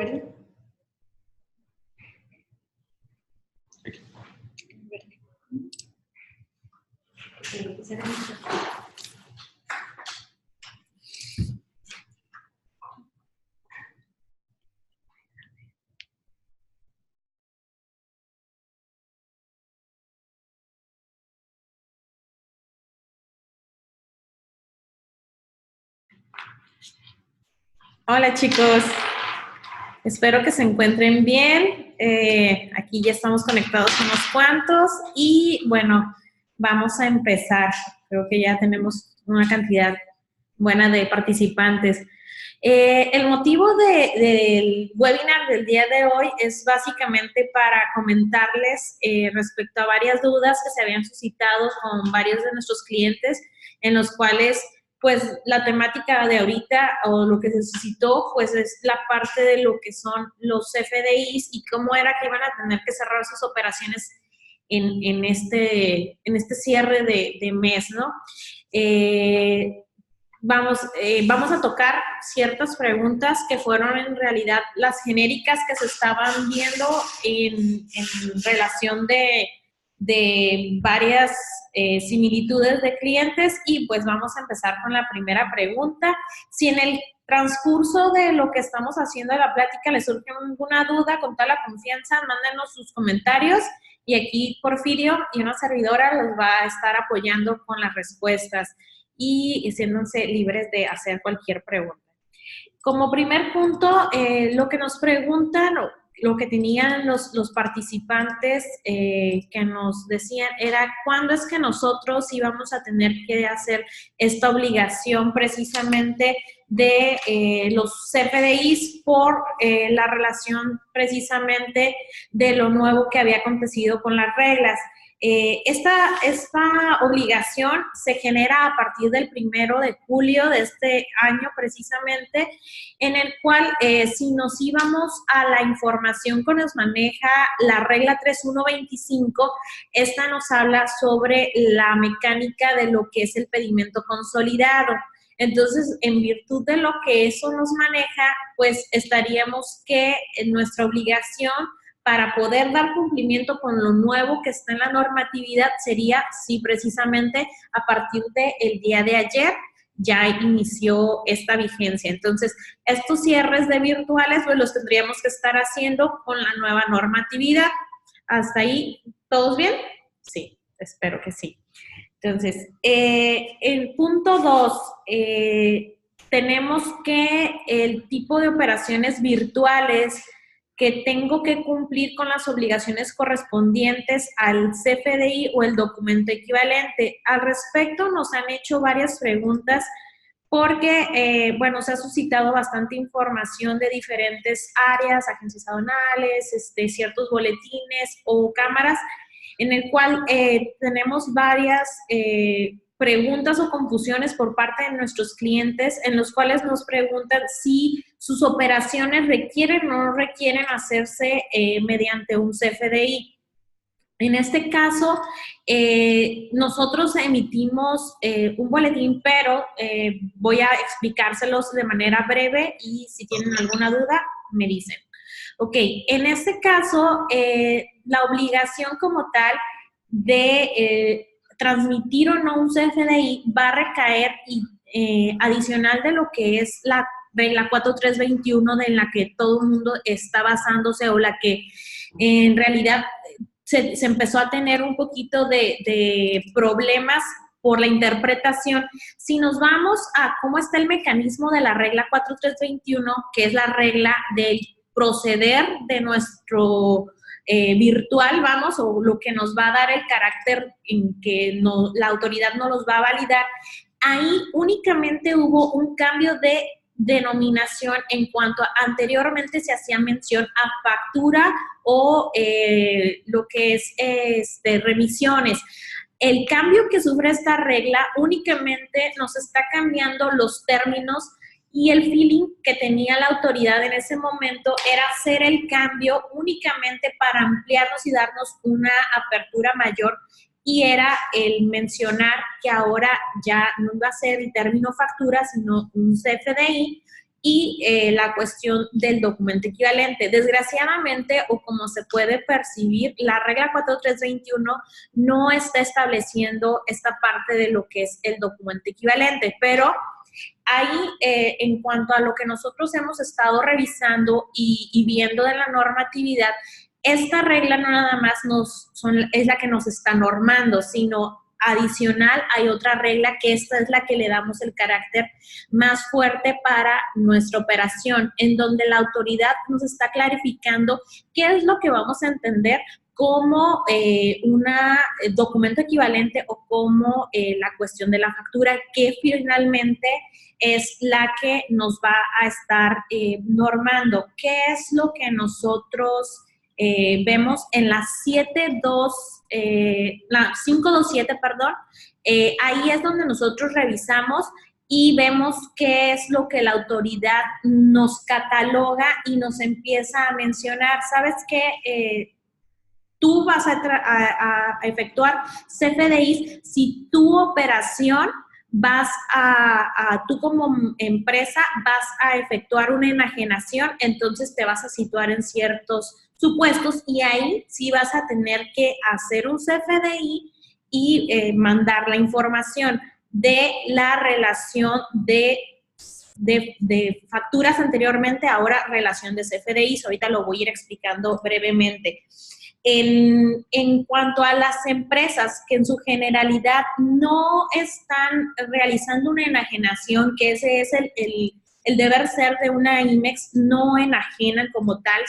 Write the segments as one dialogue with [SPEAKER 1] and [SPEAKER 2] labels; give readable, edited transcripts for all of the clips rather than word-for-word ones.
[SPEAKER 1] verlo. Hola chicos, espero que se encuentren bien. Aquí ya estamos conectados unos cuantos y bueno, vamos a empezar. Creo que ya tenemos una cantidad buena de participantes. El motivo del webinar del día de hoy es básicamente para comentarles respecto a varias dudas que se habían suscitado con varios de nuestros clientes, en los cuales pues la temática de ahorita o lo que se suscitó pues es la parte de lo que son los CFDIs y cómo era que iban a tener que cerrar sus operaciones en este cierre de mes, ¿no? Vamos a tocar ciertas preguntas que fueron en realidad las genéricas que se estaban viendo en relación de varias similitudes de clientes y pues vamos a empezar con la primera pregunta. Si en el transcurso de lo que estamos haciendo de la plática les surge alguna duda, con toda la confianza, mándenos sus comentarios y aquí Porfirio y una servidora los va a estar apoyando con las respuestas y siéndose libres de hacer cualquier pregunta. Como primer punto, lo que nos preguntan, lo que tenían los participantes que nos decían era cuándo es que nosotros íbamos a tener que hacer esta obligación precisamente de los CFDIs por la relación precisamente de lo nuevo que había acontecido con las reglas. Esta obligación se genera a partir del 1 de julio de este año precisamente, en el cual si nos íbamos a la información que nos maneja la regla 3125, esta nos habla sobre la mecánica de lo que es el pedimento consolidado. Entonces, en virtud de lo que eso nos maneja, pues estaríamos que nuestra obligación para poder dar cumplimiento con lo nuevo que está en la normatividad sería, sí, precisamente a partir del día de ayer ya inició esta vigencia. Entonces, estos cierres de virtuales, pues los tendríamos que estar haciendo con la nueva normatividad. ¿Hasta ahí todos bien? Sí, espero que sí. Entonces, el punto 2, tenemos que el tipo de operaciones virtuales que tengo que cumplir con las obligaciones correspondientes al CFDI o el documento equivalente. Al respecto, nos han hecho varias preguntas porque, bueno, se ha suscitado bastante información de diferentes áreas, agencias aduanales, ciertos boletines o cámaras, en el cual tenemos varias preguntas o confusiones por parte de nuestros clientes en los cuales nos preguntan si sus operaciones requieren o no requieren hacerse mediante un CFDI. En este caso, nosotros emitimos un boletín, pero voy a explicárselos de manera breve y si tienen alguna duda, me dicen. Ok, en este caso, la obligación como tal de transmitir o no un CFDI va a recaer adicional de lo que es la regla 4321 de la que todo el mundo está basándose o la que en realidad se empezó a tener un poquito de problemas por la interpretación. Si nos vamos a cómo está el mecanismo de la regla 4321, que es la regla del proceder de nuestro virtual, vamos, o lo que nos va a dar el carácter en que la autoridad no los va a validar, ahí únicamente hubo un cambio de denominación en cuanto a anteriormente se hacía mención a factura o lo que es remisiones. El cambio que sufre esta regla únicamente nos está cambiando los términos y el feeling que tenía la autoridad en ese momento era hacer el cambio únicamente para ampliarnos y darnos una apertura mayor y era el mencionar que ahora ya no iba a ser el término factura, sino un CFDI y la cuestión del documento equivalente. Desgraciadamente, o como se puede percibir, la regla 4321 no está estableciendo esta parte de lo que es el documento equivalente, pero ahí, en cuanto a lo que nosotros hemos estado revisando y viendo de la normatividad, esta regla no nada más es la que nos está normando, sino adicional hay otra regla que esta es la que le damos el carácter más fuerte para nuestra operación, en donde la autoridad nos está clarificando qué es lo que vamos a entender como un documento equivalente o como la cuestión de la factura, que finalmente es la que nos va a estar normando. ¿Qué es lo que nosotros vemos en la 527, perdón? Ahí es donde nosotros revisamos y vemos qué es lo que la autoridad nos cataloga y nos empieza a mencionar. ¿Sabes qué? Tú vas a efectuar CFDIs si tu operación tú como empresa vas a efectuar una enajenación, entonces te vas a situar en ciertos supuestos y ahí sí vas a tener que hacer un CFDI y mandar la información de la relación de facturas anteriormente, ahora relación de CFDIs. Ahorita lo voy a ir explicando brevemente. En cuanto a las empresas que en su generalidad no están realizando una enajenación, que ese es el deber ser de una IMEX, no enajenan como tal,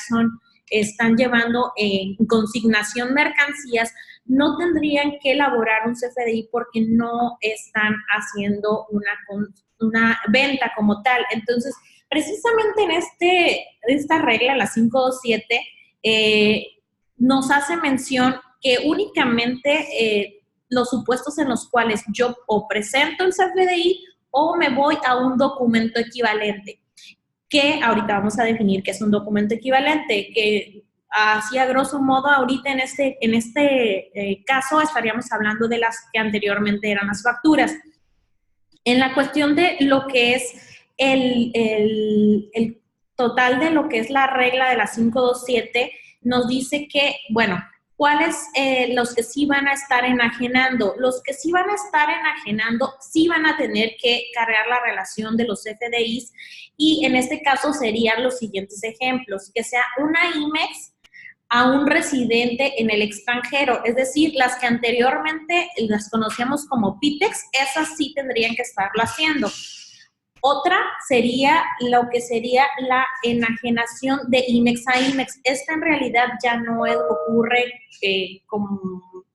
[SPEAKER 1] están llevando en consignación mercancías, no tendrían que elaborar un CFDI porque no están haciendo una venta como tal. Entonces, precisamente en esta regla, la 527, nos hace mención que únicamente los supuestos en los cuales yo o presento el CFDI o me voy a un documento equivalente, que ahorita vamos a definir qué es un documento equivalente, que así a grosso modo ahorita en este caso estaríamos hablando de las que anteriormente eran las facturas. En la cuestión de lo que es el total de lo que es la regla de la 527, nos dice que, bueno, ¿cuáles los que sí van a estar enajenando? Los que sí van a estar enajenando sí van a tener que cargar la relación de los CFDIs y en este caso serían los siguientes ejemplos, que sea una IMEX a un residente en el extranjero, es decir, las que anteriormente las conocíamos como PITEX, esas sí tendrían que estarlo haciendo. Otra sería lo que sería la enajenación de IMEX a IMEX. Esta en realidad ya no ocurre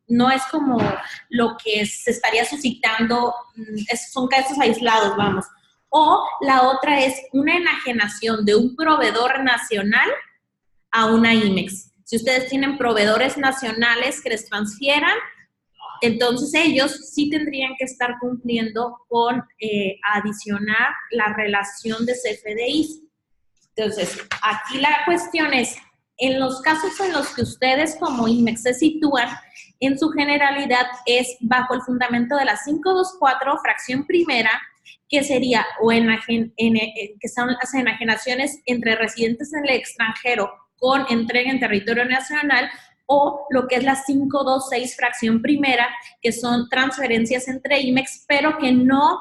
[SPEAKER 1] no es como lo que se estaría suscitando, son casos aislados, vamos. O la otra es una enajenación de un proveedor nacional a una IMEX. Si ustedes tienen proveedores nacionales que les transfieran, entonces ellos sí tendrían que estar cumpliendo con adicionar la relación de CFDIs. Entonces, aquí la cuestión es, en los casos en los que ustedes como IMEX se sitúan, en su generalidad es bajo el fundamento de la 524, fracción primera, que sería que son las enajenaciones entre residentes en el extranjero con entrega en territorio nacional, o lo que es la 526 fracción primera, que son transferencias entre IMEX, pero que no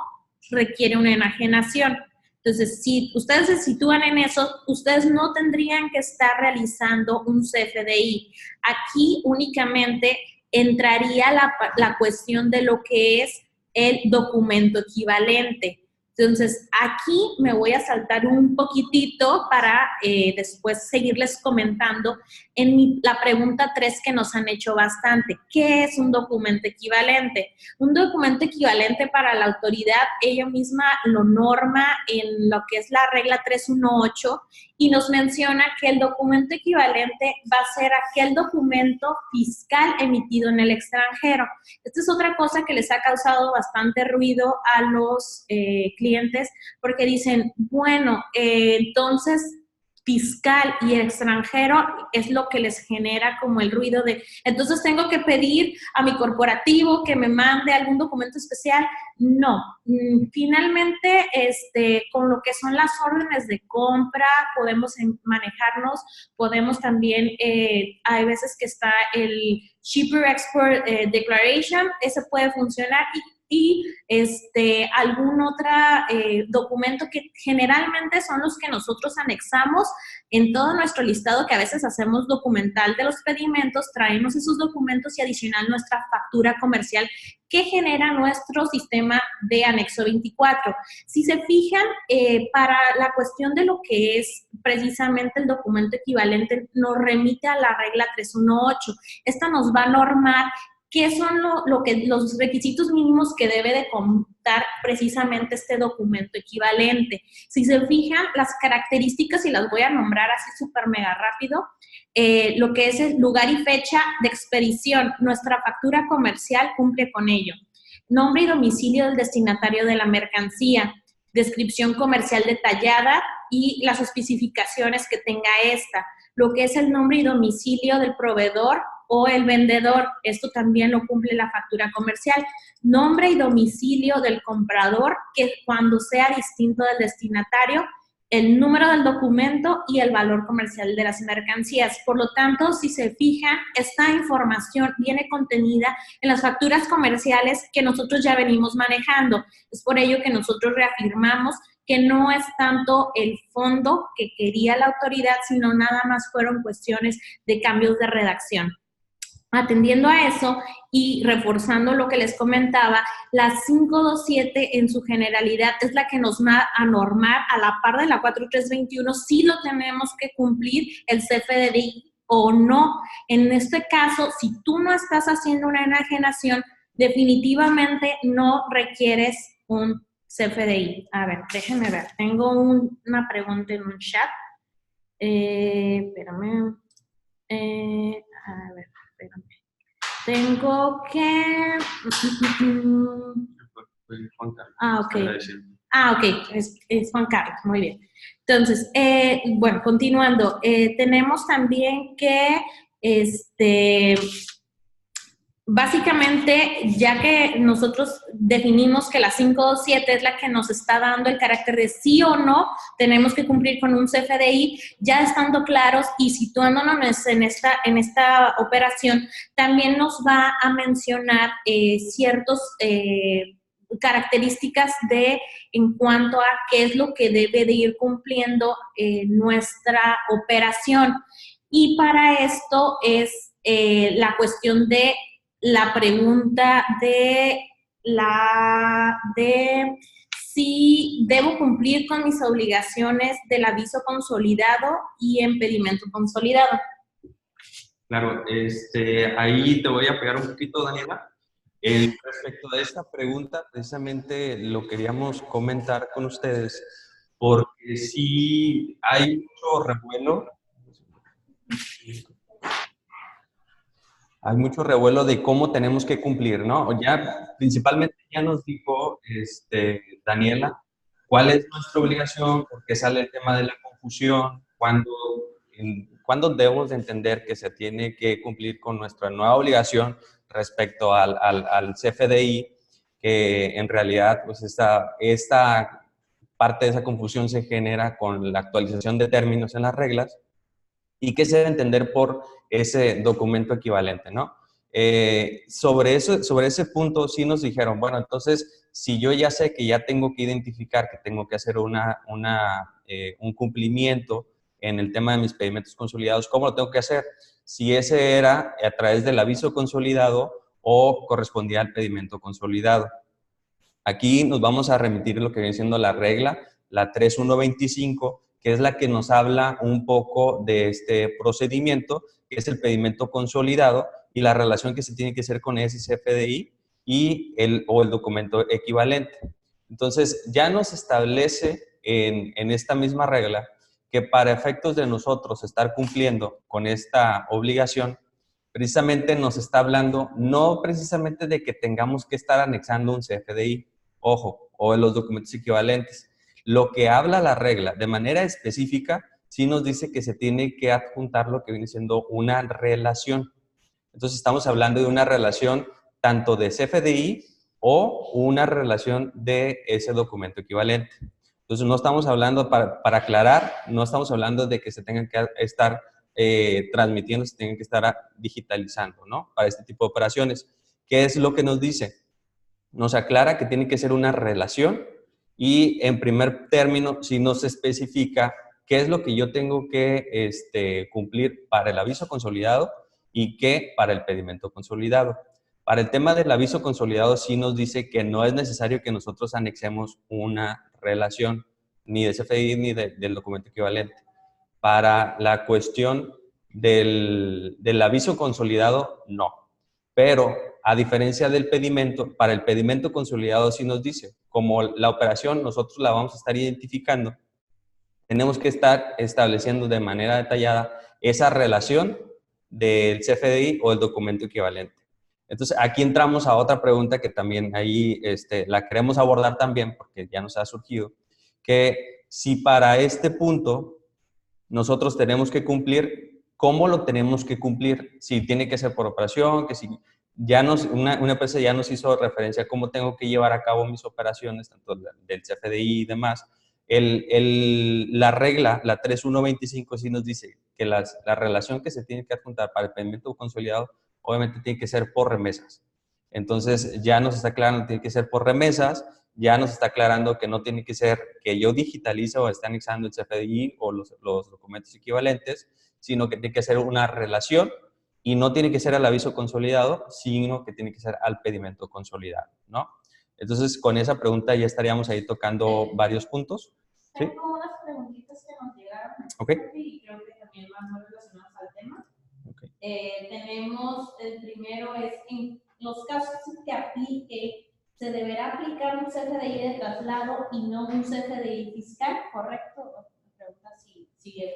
[SPEAKER 1] requiere una enajenación. Entonces, si ustedes se sitúan en eso, ustedes no tendrían que estar realizando un CFDI. Aquí únicamente entraría la cuestión de lo que es el documento equivalente. Entonces, aquí me voy a saltar un poquitito para después seguirles comentando en la pregunta 3 que nos han hecho bastante. ¿Qué es un documento equivalente? Un documento equivalente para la autoridad, ella misma lo norma en lo que es la regla 318 y nos menciona que el documento equivalente va a ser aquel documento fiscal emitido en el extranjero. Esta es otra cosa que les ha causado bastante ruido a los clientes porque dicen, bueno, entonces fiscal y extranjero es lo que les genera como el ruido de, entonces tengo que pedir a mi corporativo que me mande algún documento especial. No, finalmente con lo que son las órdenes de compra podemos manejarnos, podemos también, hay veces que está el Shipper Export Declaration, ese puede funcionar y algún otro documento que generalmente son los que nosotros anexamos en todo nuestro listado, que a veces hacemos documental de los pedimentos, traemos esos documentos y adicional nuestra factura comercial que genera nuestro sistema de anexo 24. Si se fijan, para la cuestión de lo que es precisamente el documento equivalente, nos remite a la regla 318. Esta nos va a normar qué son los requisitos mínimos que debe de contar precisamente este documento equivalente. Si se fijan, las características, y las voy a nombrar así súper mega rápido, lo que es el lugar y fecha de expedición, nuestra factura comercial cumple con ello. Nombre y domicilio del destinatario de la mercancía, descripción comercial detallada y las especificaciones que tenga esta. Lo que es el nombre y domicilio del proveedor o el vendedor, esto también lo cumple la factura comercial. Nombre y domicilio del comprador, que cuando sea distinto del destinatario, el número del documento y el valor comercial de las mercancías. Por lo tanto, si se fijan, esta información viene contenida en las facturas comerciales que nosotros ya venimos manejando. Es por ello que nosotros reafirmamos que no es tanto el fondo que quería la autoridad, sino nada más fueron cuestiones de cambios de redacción. Atendiendo a eso y reforzando lo que les comentaba, la 527 en su generalidad es la que nos va a normar a la par de la 4321 si lo tenemos que cumplir el CFDI o no. En este caso, si tú no estás haciendo una enajenación, definitivamente no requieres un CFDI. A ver, déjenme ver. Tengo una pregunta en un chat. Espérame. A ver. Tengo que... ok. Ok, es Juan Carlos, muy bien. Entonces, bueno, continuando, tenemos también que, básicamente, ya que nosotros definimos que la 527 es la que nos está dando el carácter de sí o no, tenemos que cumplir con un CFDI, ya estando claros y situándonos en esta operación, también nos va a mencionar ciertas características en cuanto a qué es lo que debe de ir cumpliendo nuestra operación. Y para esto es la cuestión de la pregunta de si debo cumplir con mis obligaciones del aviso consolidado y en pedimento consolidado.
[SPEAKER 2] Claro, ahí te voy a pegar un poquito, Daniela. Respecto a esta pregunta, precisamente lo queríamos comentar con ustedes, porque sí hay mucho revuelo. Hay mucho revuelo de cómo tenemos que cumplir, ¿no? Ya, principalmente ya nos dijo Daniela cuál es nuestra obligación, por qué sale el tema de la confusión, cuándo debemos de entender que se tiene que cumplir con nuestra nueva obligación respecto al CFDI, que en realidad pues esta parte de esa confusión se genera con la actualización de términos en las reglas, y qué se debe entender por ese documento equivalente, ¿no? Sobre ese punto sí nos dijeron, bueno, entonces, si yo ya sé que ya tengo que identificar que tengo que hacer un cumplimiento en el tema de mis pedimentos consolidados, ¿cómo lo tengo que hacer? Si ese era a través del aviso consolidado o correspondía al pedimento consolidado. Aquí nos vamos a remitir lo que viene siendo la regla, la 3125, que es la que nos habla un poco de este procedimiento, que es el pedimento consolidado y la relación que se tiene que hacer con ese CFDI o el documento equivalente. Entonces, ya nos establece en esta misma regla que para efectos de nosotros estar cumpliendo con esta obligación, precisamente nos está hablando no precisamente de que tengamos que estar anexando un CFDI, ojo, o los documentos equivalentes. Lo que habla la regla de manera específica sí nos dice que se tiene que adjuntar lo que viene siendo una relación. Entonces estamos hablando de una relación tanto de CFDI o una relación de ese documento equivalente. Entonces no estamos hablando, para aclarar, no estamos hablando de que se tengan que estar transmitiendo, se tienen que estar digitalizando, ¿no? Para este tipo de operaciones. ¿Qué es lo que nos dice? Nos aclara que tiene que ser una relación y en primer término sí nos especifica qué es lo que yo tengo que cumplir para el aviso consolidado y qué para el pedimento consolidado. Para el tema del aviso consolidado sí nos dice que no es necesario que nosotros anexemos una relación ni de CFDI ni del documento equivalente. Para la cuestión del aviso consolidado, no. Pero a diferencia del pedimento, para el pedimento consolidado sí nos dice, como la operación nosotros la vamos a estar identificando, tenemos que estar estableciendo de manera detallada esa relación del CFDI o el documento equivalente. Entonces, aquí entramos a otra pregunta que también ahí la queremos abordar también, porque ya nos ha surgido, que si para este punto nosotros tenemos que cumplir, ¿cómo lo tenemos que cumplir? Si tiene que ser por operación, que si ya una empresa ya nos hizo referencia a cómo tengo que llevar a cabo mis operaciones, tanto del CFDI y demás. La regla, la 3125, sí nos dice que la relación que se tiene que adjuntar para el pedimento consolidado, obviamente tiene que ser por remesas. Entonces, ya nos está aclarando, tiene que ser por remesas, ya nos está aclarando que no tiene que ser que yo digitalice o esté anexando el CFDI o los documentos equivalentes, sino que tiene que ser una relación y no tiene que ser al aviso consolidado, sino que tiene que ser al pedimento consolidado, ¿no? Entonces, con esa pregunta ya estaríamos ahí tocando varios puntos. ¿Sí?
[SPEAKER 1] Tengo unas preguntitas que nos llegaron.
[SPEAKER 2] Okay.
[SPEAKER 1] Y creo que también van muy relacionadas al tema.
[SPEAKER 2] Okay.
[SPEAKER 1] Tenemos, el primero es, en los casos en que aplique, ¿se deberá aplicar un CFDI de traslado y no un CFDI fiscal? ¿Correcto? Pregunta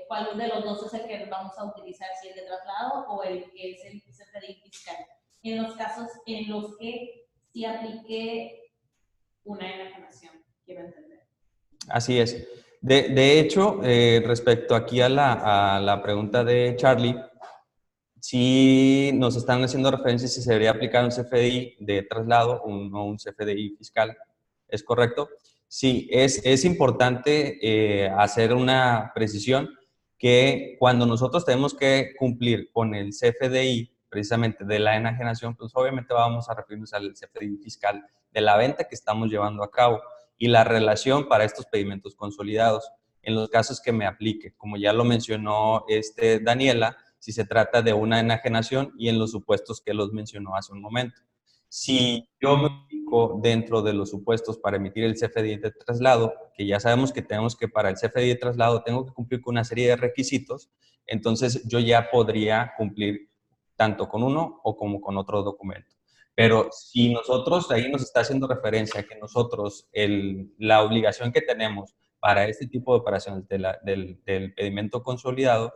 [SPEAKER 1] cuál de los dos es el que vamos a utilizar, si el de traslado o el que es el CFDI fiscal. En los casos en los que sí aplique una enajenación, quiero entender.
[SPEAKER 2] Así es. De hecho, respecto aquí a la pregunta de Charlie, si nos están haciendo referencia si se debería aplicar un CFDI de traslado o no un CFDI fiscal. ¿Es correcto? Sí, es importante hacer una precisión que cuando nosotros tenemos que cumplir con el CFDI precisamente de la enajenación, pues obviamente vamos a referirnos al CFDI fiscal de la venta que estamos llevando a cabo y la relación para estos pedimentos consolidados. En los casos que me aplique, como ya lo mencionó Daniela, si se trata de una enajenación y en los supuestos que los mencionó hace un momento. Si yo me ubico dentro de los supuestos para emitir el CFDI de traslado, que ya sabemos que tenemos que para el CFDI de traslado tengo que cumplir con una serie de requisitos, entonces yo ya podría cumplir tanto con uno o como con otro documento. Pero si nosotros, ahí nos está haciendo referencia a que nosotros, la obligación que tenemos para este tipo de operaciones del pedimento consolidado,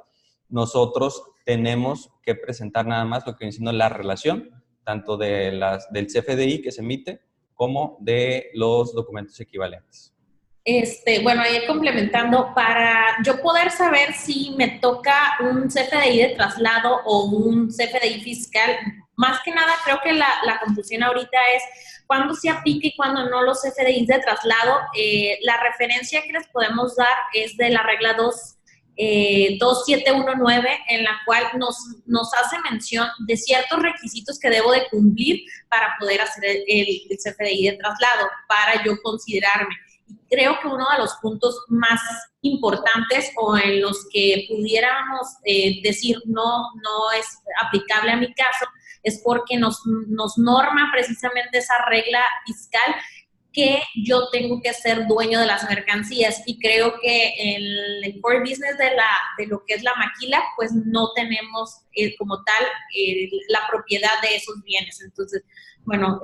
[SPEAKER 2] nosotros tenemos que presentar nada más lo que viene siendo la relación, tanto del CFDI que se emite, como de los documentos equivalentes.
[SPEAKER 1] Bueno, ahí complementando, para yo poder saber si me toca un CFDI de traslado o un CFDI fiscal, más que nada creo que la confusión ahorita es cuándo se aplica y cuándo no los CFDIs de traslado. La referencia que les podemos dar es de la regla 2719, en la cual nos hace mención de ciertos requisitos que debo de cumplir para poder hacer el CFDI de traslado, para yo considerarme. Creo que uno de los puntos más importantes o en los que pudiéramos decir no es aplicable a mi caso es porque nos norma precisamente esa regla fiscal que yo tengo que ser dueño de las mercancías, y creo que en el core business de lo que es la maquila, pues no tenemos como tal la propiedad de esos bienes. Entonces, bueno,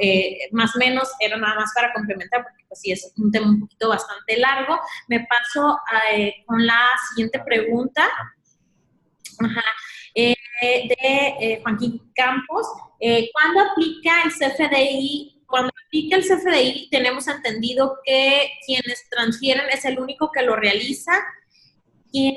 [SPEAKER 1] más o menos era nada más para complementar, porque pues sí es un tema un poquito bastante largo. Me paso con la siguiente pregunta. Ajá. De Joaquín Campos. ¿Cuándo aplica el CFDI? Cuando aplica el CFDI, tenemos entendido que quienes transfieren es el único que lo realiza quién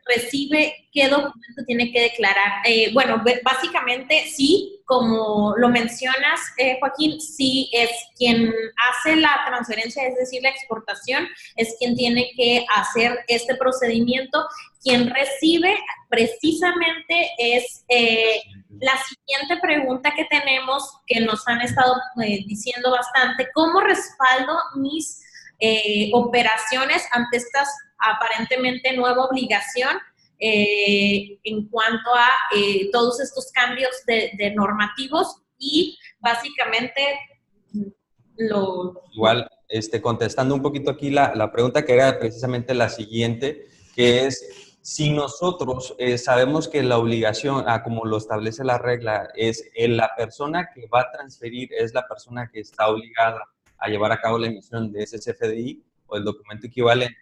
[SPEAKER 1] recibe qué documento tiene que declarar. Bueno, básicamente sí, como lo mencionas, Joaquín, sí es quien hace la transferencia, es decir, la exportación, es quien tiene que hacer este procedimiento. Quien recibe precisamente es la siguiente pregunta que tenemos, que nos han estado diciendo bastante: ¿cómo respaldo mis operaciones ante estas aparentemente nueva obligación en cuanto a todos estos cambios de normativos? Y básicamente
[SPEAKER 2] Igual, contestando un poquito aquí la pregunta que era precisamente la siguiente, que es, si nosotros sabemos que la obligación, como lo establece la regla, es la persona que va a transferir, es la persona que está obligada a llevar a cabo la emisión de ese CFDI o el documento equivalente,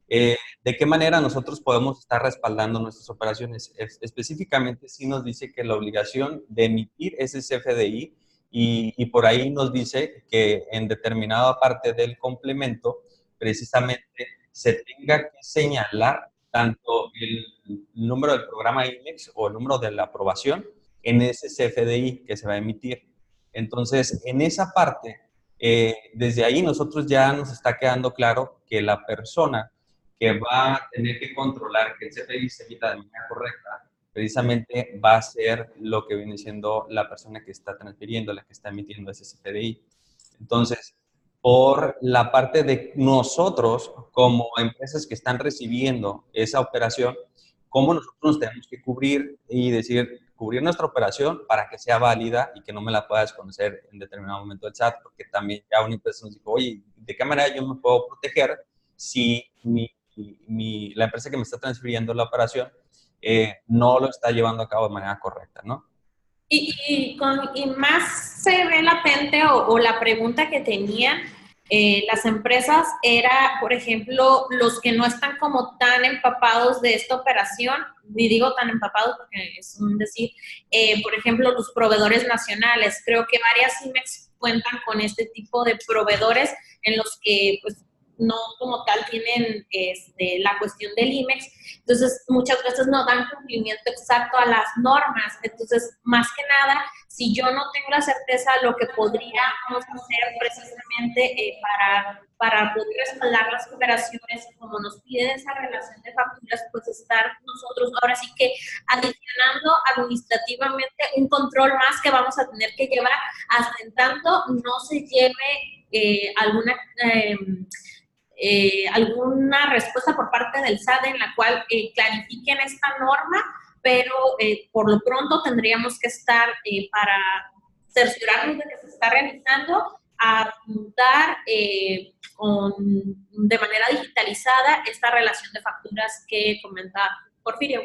[SPEAKER 2] ¿de qué manera nosotros podemos estar respaldando nuestras operaciones? Específicamente, sí nos dice que la obligación de emitir ese CFDI, y por ahí nos dice que en determinada parte del complemento, precisamente, se tenga que señalar tanto el número del programa IMEX o el número de la aprobación en ese CFDI que se va a emitir. Entonces, en esa parte, desde ahí nosotros ya nos está quedando claro que la persona que va a tener que controlar que el CFDI se emita de manera correcta, precisamente va a ser lo que viene siendo la persona que está transfiriendo, la que está emitiendo ese CFDI. Entonces, por la parte de nosotros, como empresas que están recibiendo esa operación, ¿cómo nosotros nos tenemos que cubrir y decir, cubrir nuestra operación para que sea válida y que no me la pueda desconocer en determinado momento del SAT? Porque también ya una empresa nos dijo, oye, ¿de qué manera yo me puedo proteger si la empresa que me está transfiriendo la operación no lo está llevando a cabo de manera correcta, ¿no?
[SPEAKER 1] Y más se ve latente o la pregunta que tenían las empresas era, por ejemplo, los que no están como tan empapados de esta operación, y digo tan empapados porque es un decir, por ejemplo, los proveedores nacionales. Creo que varias IMEX cuentan con este tipo de proveedores en los que pues no como tal tienen la cuestión del IMEX. Entonces, muchas veces no dan cumplimiento exacto a las normas. Entonces, más que nada, si yo no tengo la certeza de lo que podríamos hacer precisamente para poder respaldar las operaciones, como nos pide esa relación de facturas, pues estar nosotros ahora sí que adicionando administrativamente un control más que vamos a tener que llevar hasta en tanto no se lleve alguna respuesta por parte del SAT en la cual clarifiquen esta norma, pero por lo pronto tendríamos que estar para cerciorarnos de que se está realizando, a apuntar de manera digitalizada esta relación de facturas que comenta Porfirio.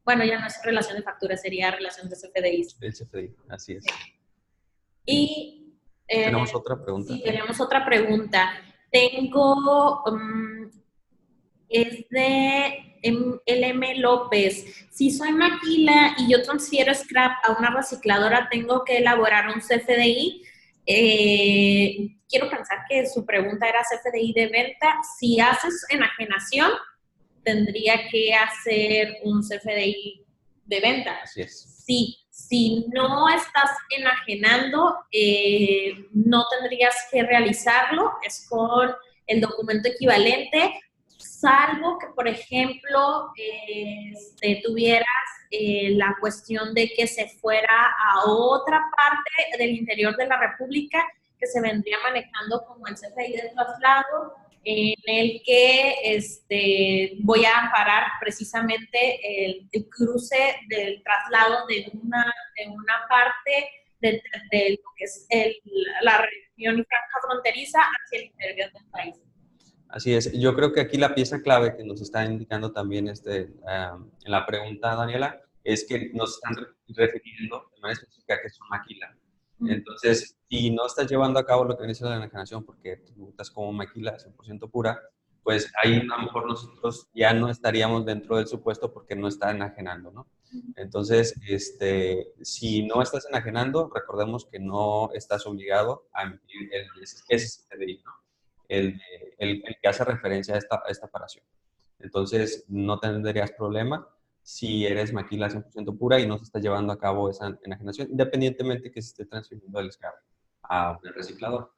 [SPEAKER 1] Bueno, ya no es relación de facturas, sería relación de CFDI.
[SPEAKER 2] El CFDI, así es.
[SPEAKER 1] Y
[SPEAKER 2] tenemos otra pregunta.
[SPEAKER 1] Sí, tenemos otra pregunta. Tengo, es de LM López. Si soy maquila y yo transfiero scrap a una recicladora, ¿tengo que elaborar un CFDI? Quiero pensar que su pregunta era CFDI de venta. Si haces enajenación, tendría que hacer un CFDI de venta.
[SPEAKER 2] Así es.
[SPEAKER 1] Sí. Si no estás enajenando, no tendrías que realizarlo, es con el documento equivalente, salvo que, por ejemplo, tuvieras la cuestión de que se fuera a otra parte del interior de la República, que se vendría manejando como el CFDI de traslado, en el que voy a amparar precisamente el cruce del traslado de una parte de lo que es la región y franja fronteriza hacia el interior del país.
[SPEAKER 2] Así es. Yo creo que aquí la pieza clave que nos está indicando también en la pregunta, Daniela, es que nos están refiriendo de manera específica que es un maquila. Entonces, si no estás llevando a cabo lo que viene siendo la enajenación porque tú estás como maquila 100% pura, pues ahí a lo mejor nosotros ya no estaríamos dentro del supuesto porque no está enajenando, ¿no? Entonces, si no estás enajenando, recordemos que no estás obligado a emitir ese CFDI, ¿no? El que hace referencia a esta operación. Entonces, no tendrías problema si eres maquila 100% pura y no se está llevando a cabo esa enajenación, independientemente que se esté transfiriendo el scrap a un reciclador.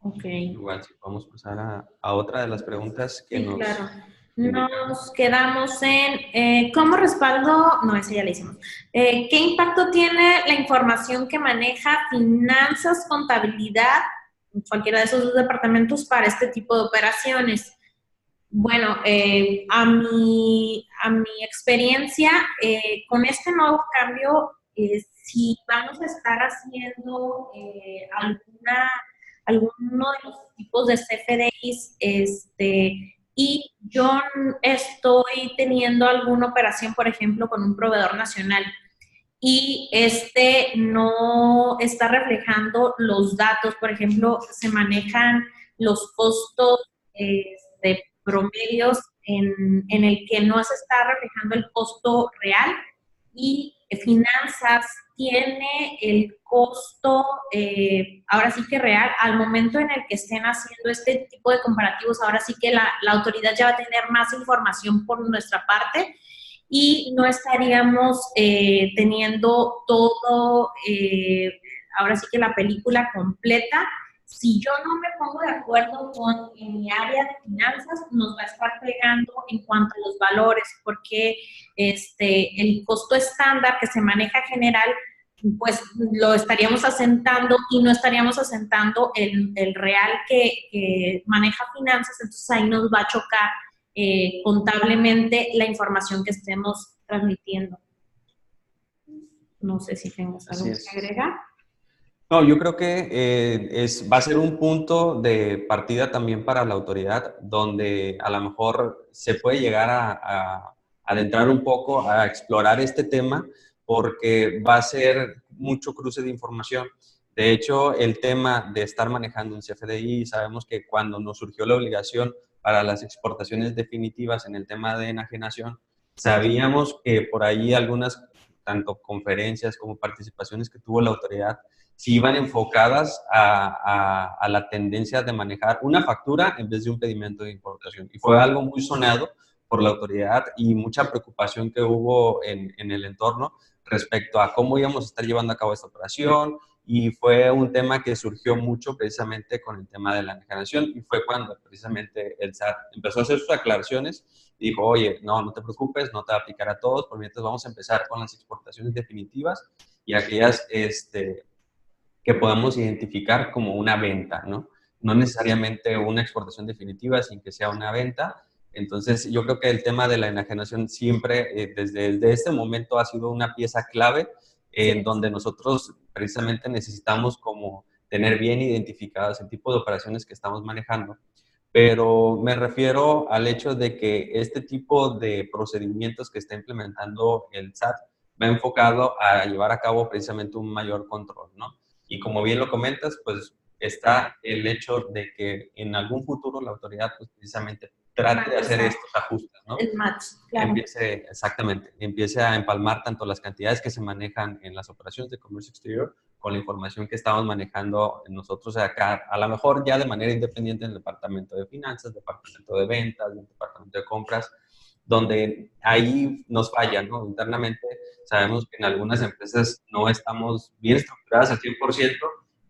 [SPEAKER 1] Ok.
[SPEAKER 2] Igual, si podemos pasar a otra de las preguntas que
[SPEAKER 1] Sí,
[SPEAKER 2] nos
[SPEAKER 1] claro.
[SPEAKER 2] indicaron.
[SPEAKER 1] Nos quedamos en cómo respaldo, no, ese ya le hicimos. ¿Qué impacto tiene la información que maneja finanzas, contabilidad, cualquiera de esos dos departamentos para este tipo de operaciones? Bueno, a mi experiencia, con este nuevo cambio, si vamos a estar haciendo alguno de los tipos de CFDIs, y yo estoy teniendo alguna operación, por ejemplo, con un proveedor nacional, y no está reflejando los datos, por ejemplo, se manejan los costos promedios en el que no se está reflejando el costo real, y finanzas tiene el costo, ahora sí que real, al momento en el que estén haciendo este tipo de comparativos. Ahora sí que la autoridad ya va a tener más información por nuestra parte, y no estaríamos teniendo todo, ahora sí que la película completa. Si yo no me pongo de acuerdo con en mi área de finanzas, nos va a estar pegando en cuanto a los valores, porque el costo estándar que se maneja general, pues lo estaríamos asentando y no estaríamos asentando el real que maneja finanzas. Entonces ahí nos va a chocar contablemente la información que estemos transmitiendo. No sé si tengas algo que agregar.
[SPEAKER 2] No, yo creo que va a ser un punto de partida también para la autoridad, donde a lo mejor se puede llegar a adentrar un poco, a explorar este tema, porque va a ser mucho cruce de información. De hecho, el tema de estar manejando un CFDI, sabemos que cuando nos surgió la obligación para las exportaciones definitivas en el tema de enajenación, sabíamos que por ahí algunas, tanto conferencias como participaciones que tuvo la autoridad, si iban enfocadas a la tendencia de manejar una factura en vez de un pedimento de importación. Y fue algo muy sonado por la autoridad y mucha preocupación que hubo en el entorno respecto a cómo íbamos a estar llevando a cabo esta operación, y fue un tema que surgió mucho precisamente con el tema de la enajenación, y fue cuando precisamente el SAT empezó a hacer sus aclaraciones y dijo, oye, no te preocupes, no te va a aplicar a todos, por mientras vamos a empezar con las exportaciones definitivas y aquellas que podamos identificar como una venta, ¿no? No necesariamente una exportación definitiva sin que sea una venta. Entonces, yo creo que el tema de la enajenación siempre, desde este momento, ha sido una pieza clave en donde nosotros precisamente necesitamos como tener bien identificadas el tipo de operaciones que estamos manejando. Pero me refiero al hecho de que este tipo de procedimientos que está implementando el SAT va enfocado a llevar a cabo precisamente un mayor control, ¿no? Y como bien lo comentas, pues está el hecho de que en algún futuro la autoridad pues precisamente trate de hacer estos ajustes, ¿no?
[SPEAKER 1] El match, claro.
[SPEAKER 2] Empiece a empalmar tanto las cantidades que se manejan en las operaciones de comercio exterior con la información que estamos manejando nosotros acá, a lo mejor ya de manera independiente en el departamento de finanzas, departamento de ventas, departamento de compras, donde ahí nos falla, ¿no? Internamente sabemos que en algunas empresas no estamos bien estructuradas al 100%,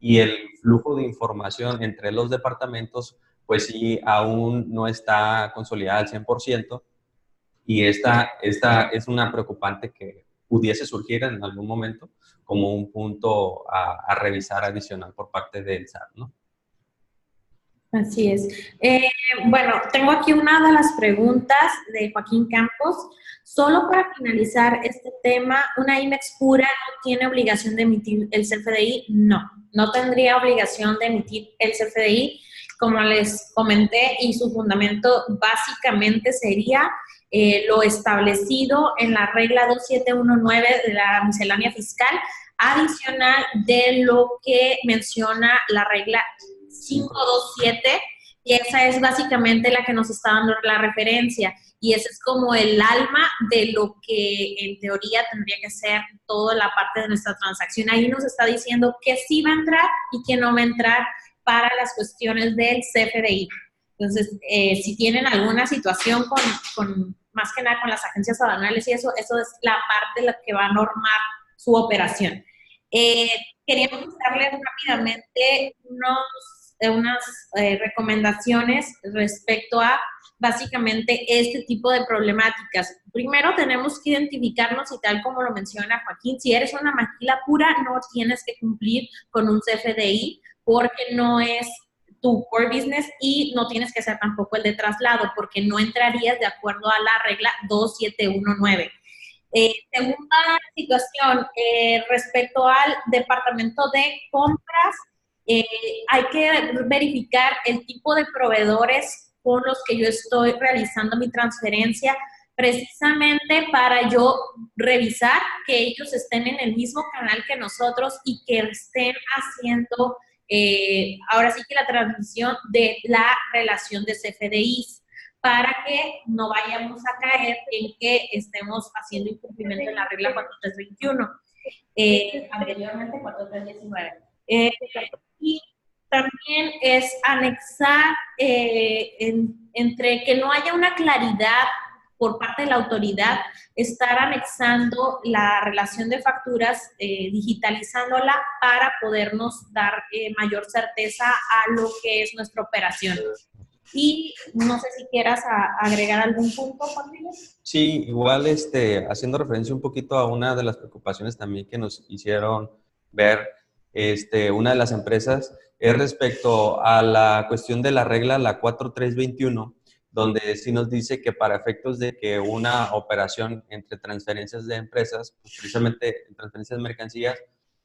[SPEAKER 2] y el flujo de información entre los departamentos, pues sí, aún no está consolidada al 100%, y esta es una preocupante que pudiese surgir en algún momento como un punto a revisar adicional por parte del SAT, ¿no?
[SPEAKER 1] Así es. Bueno, tengo aquí una de las preguntas de Joaquín Campos. Solo para finalizar este tema, ¿una IMEX pura no tiene obligación de emitir el CFDI? No tendría obligación de emitir el CFDI, como les comenté, y su fundamento básicamente sería lo establecido en la regla 2719 de la miscelánea fiscal, adicional de lo que menciona la regla 527, y esa es básicamente la que nos está dando la referencia, y ese es como el alma de lo que en teoría tendría que ser toda la parte de nuestra transacción. Ahí nos está diciendo que sí va a entrar y que no va a entrar para las cuestiones del CFDI. Entonces, si tienen alguna situación más que nada con las agencias aduanales y eso es la parte la que va a normar su operación. Quería mostrarles rápidamente unas recomendaciones respecto a básicamente este tipo de problemáticas. Primero tenemos que identificarnos y tal como lo menciona Joaquín, si eres una maquila pura no tienes que cumplir con un CFDI porque no es tu core business y no tienes que hacer tampoco el de traslado porque no entrarías de acuerdo a la regla 2719. Segunda situación, respecto al departamento de compras, hay que verificar el tipo de proveedores con los que yo estoy realizando mi transferencia, precisamente para yo revisar que ellos estén en el mismo canal que nosotros y que estén haciendo, ahora sí que la transmisión de la relación de CFDIs, para que no vayamos a caer en que estemos haciendo incumplimiento de la regla 4321, anteriormente 4319. Y también es anexar entre que no haya una claridad por parte de la autoridad, estar anexando la relación de facturas, digitalizándola para podernos dar mayor certeza a lo que es nuestra operación. Y no sé si quieras agregar algún punto, Pamela.
[SPEAKER 2] Sí, igual haciendo referencia un poquito a una de las preocupaciones también que nos hicieron ver una de las empresas es respecto a la cuestión de la regla, la 4321, donde sí nos dice que para efectos de que una operación entre transferencias de empresas, pues precisamente transferencias de mercancías,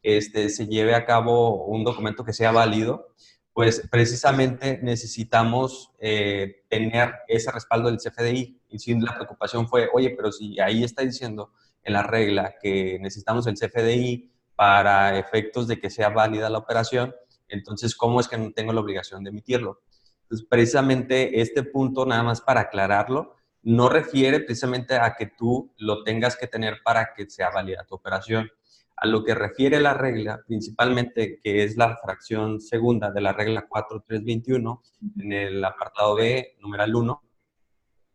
[SPEAKER 2] se lleve a cabo un documento que sea válido, pues precisamente necesitamos tener ese respaldo del CFDI. Y si la preocupación fue, oye, pero si ahí está diciendo en la regla que necesitamos el CFDI para efectos de que sea válida la operación, entonces, ¿cómo es que no tengo la obligación de emitirlo? Entonces, precisamente este punto, nada más para aclararlo, no refiere precisamente a que tú lo tengas que tener para que sea válida tu operación. A lo que refiere la regla, principalmente, que es la fracción segunda de la regla 4321, en el apartado B, numeral 1,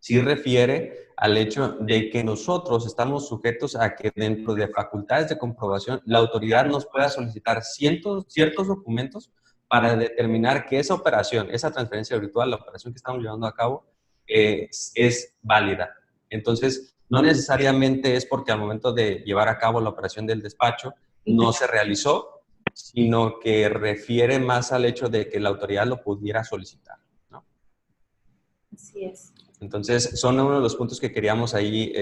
[SPEAKER 2] sí refiere al hecho de que nosotros estamos sujetos a que dentro de facultades de comprobación la autoridad nos pueda solicitar ciertos documentos para determinar que esa operación, esa transferencia virtual, la operación que estamos llevando a cabo, es válida. Entonces, no necesariamente es porque al momento de llevar a cabo la operación del despacho no se realizó, sino que refiere más al hecho de que la autoridad lo pudiera solicitar, ¿no?
[SPEAKER 1] Así es.
[SPEAKER 2] Entonces, son uno de los puntos que queríamos ahí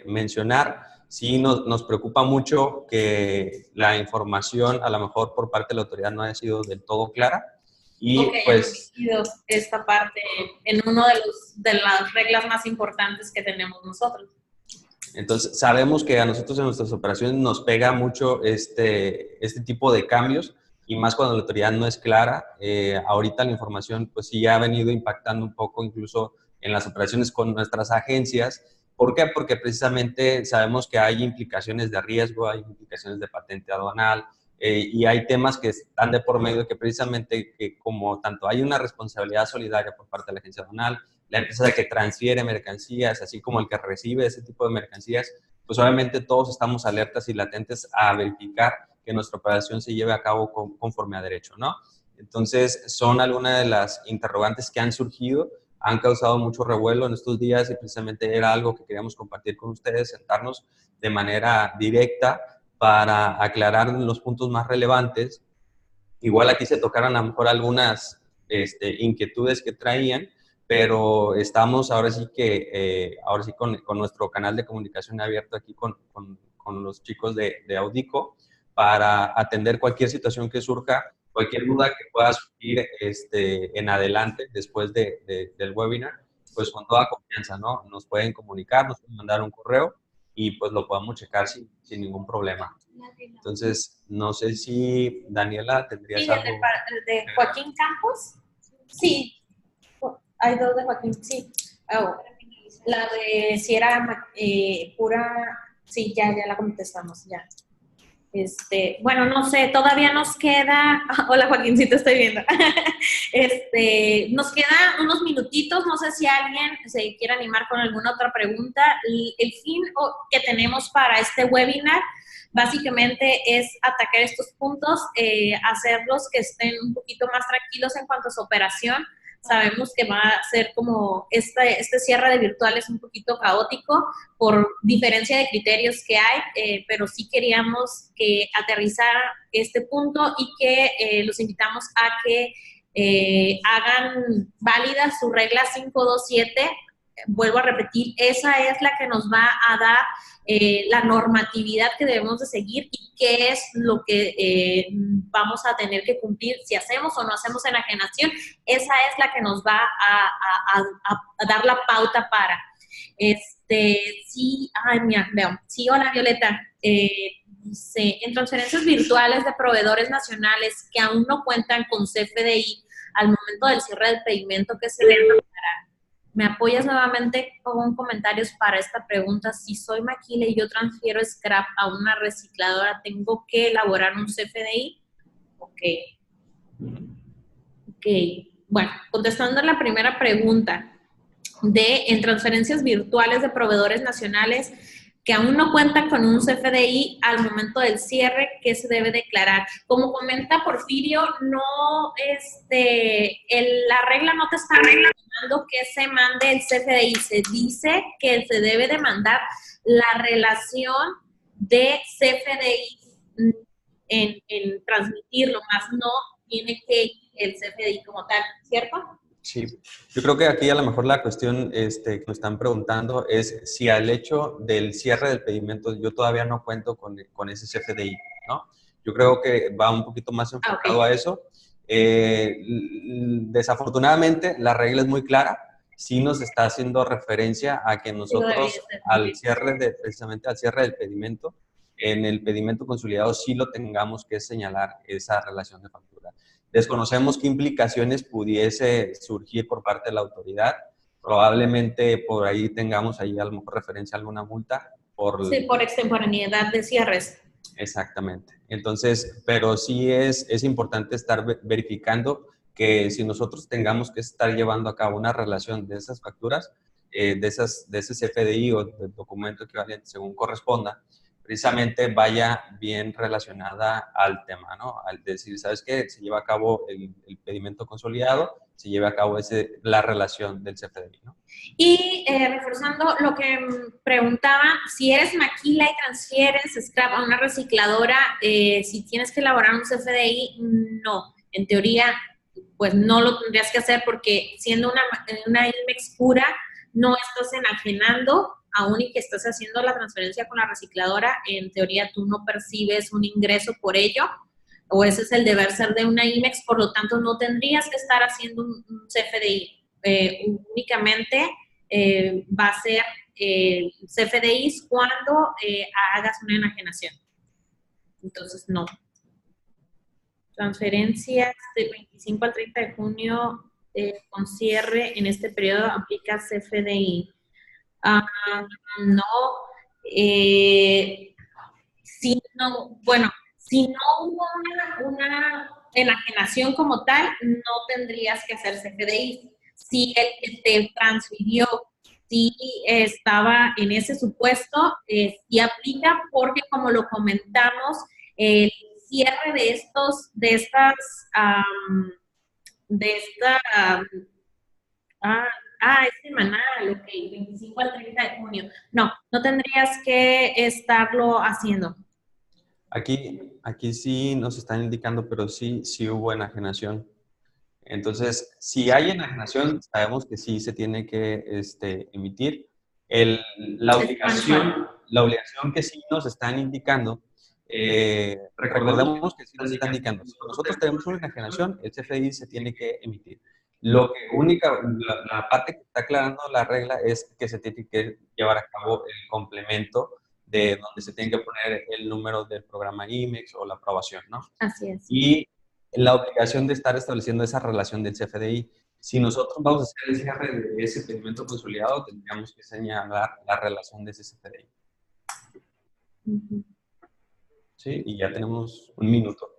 [SPEAKER 2] mencionar. Sí nos preocupa mucho que la información, a lo mejor por parte de la autoridad, no haya sido del todo clara. Y pues
[SPEAKER 1] esta parte en uno de las reglas más importantes que tenemos nosotros.
[SPEAKER 2] Entonces, sabemos que a nosotros en nuestras operaciones nos pega mucho este tipo de cambios, y más cuando la autoridad no es clara. Ahorita la información pues sí ha venido impactando un poco incluso en las operaciones con nuestras agencias. ¿Por qué? Porque precisamente sabemos que hay implicaciones de riesgo, hay implicaciones de patente aduanal, y hay temas que están de por medio que precisamente que como tanto hay una responsabilidad solidaria por parte de la agencia aduanal, la empresa que transfiere mercancías, así como el que recibe ese tipo de mercancías, pues obviamente todos estamos alertas y latentes a verificar que nuestra operación se lleve a cabo conforme a derecho, ¿no? Entonces, son algunas de las interrogantes que han surgido, han causado mucho revuelo en estos días, y precisamente era algo que queríamos compartir con ustedes, sentarnos de manera directa para aclarar los puntos más relevantes. Igual aquí se tocaron a lo mejor algunas inquietudes que traían, pero estamos ahora sí que, ahora sí con nuestro canal de comunicación abierto aquí con los chicos de Audico para atender cualquier situación que surja, cualquier duda que pueda surgir en adelante después del webinar, pues con toda confianza, ¿no? Nos pueden comunicar, nos pueden mandar un correo y pues lo podamos checar sin ningún problema. Entonces, no sé si Daniela tendrías algo.
[SPEAKER 1] De Joaquín Campos. Sí, hay dos de Joaquín, sí. Oh, la de si era pura, sí, ya la contestamos, ya. Bueno, no sé, todavía nos queda, hola Joaquincito, estoy viendo, nos quedan unos minutitos, no sé si alguien se quiere animar con alguna otra pregunta. El fin que tenemos para este webinar básicamente es atacar estos puntos, hacerlos que estén un poquito más tranquilos en cuanto a su operación. Sabemos que va a ser como este cierre de virtual es un poquito caótico por diferencia de criterios que hay, pero sí queríamos que aterrizara este punto y que los invitamos a que hagan válida su regla 527. Vuelvo a repetir, esa es la que nos va a dar la normatividad que debemos de seguir y qué es lo que vamos a tener que cumplir si hacemos o no hacemos enajenación. Esa es la que nos va a dar la pauta para. Sí, ay, mira, veo. Sí, hola Violeta. Dice, en transferencias virtuales de proveedores nacionales que aún no cuentan con CFDI al momento del cierre del pedimento que se debe preparar. ¿Me apoyas nuevamente con comentarios para esta pregunta? Si soy maquila y yo transfiero scrap a una recicladora, ¿tengo que elaborar un CFDI? Ok. Bueno, contestando la primera pregunta en transferencias virtuales de proveedores nacionales que aún no cuentan con un CFDI al momento del cierre, ¿qué se debe declarar? Como comenta Porfirio, no, la regla no te está recomendando que se mande el CFDI, se dice que se debe de mandar la relación de CFDI en transmitirlo, más no tiene que ir el CFDI como tal, ¿cierto?
[SPEAKER 2] Sí, yo creo que aquí a lo mejor la cuestión que nos están preguntando es si al hecho del cierre del pedimento yo todavía no cuento con ese CFDI, ¿no? Yo creo que va un poquito más enfocado a eso. Desafortunadamente, la regla es muy clara. Sí nos está haciendo referencia a que nosotros precisamente al cierre del pedimento, en el pedimento consolidado sí lo tengamos que señalar esa relación de factura. Desconocemos qué implicaciones pudiese surgir por parte de la autoridad. Probablemente por ahí tengamos ahí a lo mejor referencia a alguna multa.
[SPEAKER 1] Sí, por extemporaneidad de cierres.
[SPEAKER 2] Exactamente. Entonces, pero sí es importante estar verificando que si nosotros tengamos que estar llevando a cabo una relación de esas facturas, de ese CFDI o del documento equivalente según corresponda, precisamente vaya bien relacionada al tema, ¿no? Al decir, ¿sabes qué? Se lleva a cabo el pedimento consolidado, se lleva a cabo la relación del CFDI, ¿no?
[SPEAKER 1] Y reforzando lo que preguntaba, si eres maquila y transfieres scrap a una recicladora, si tienes que elaborar un CFDI, no. En teoría, pues no lo tendrías que hacer porque siendo una IMEX pura, no estás enajenando, aún y que estás haciendo la transferencia con la recicladora, en teoría tú no percibes un ingreso por ello, o ese es el deber ser de una IMEX, por lo tanto no tendrías que estar haciendo un CFDI. Únicamente va a ser CFDIs cuando hagas una enajenación. Entonces, no. Transferencias del 25 al 30 de junio con cierre en este periodo aplica CFDI. No. Si no, bueno, si no hubo una enajenación como tal, no tendrías que hacer CFDI. Si el que te transfirió sí estaba en ese supuesto, sí aplica porque como lo comentamos, el cierre de es semanal, ok, 25 al 30 de junio. No, no tendrías que estarlo haciendo.
[SPEAKER 2] Aquí sí nos están indicando, pero sí hubo enajenación. Entonces, si hay enajenación, sabemos que sí se tiene que emitir. La obligación que sí nos están indicando, recordemos que sí nos están indicando, si nosotros tenemos una enajenación, el CFDI se tiene que emitir. La parte que está aclarando la regla es que se tiene que llevar a cabo el complemento de donde se tiene que poner el número del programa IMEX o la aprobación, ¿no?
[SPEAKER 1] Así es.
[SPEAKER 2] Y la obligación de estar estableciendo esa relación del CFDI. Si nosotros vamos a hacer el cierre de ese pedimento consolidado, tendríamos que señalar la relación de ese CFDI. ¿sí? Y ya tenemos un minuto.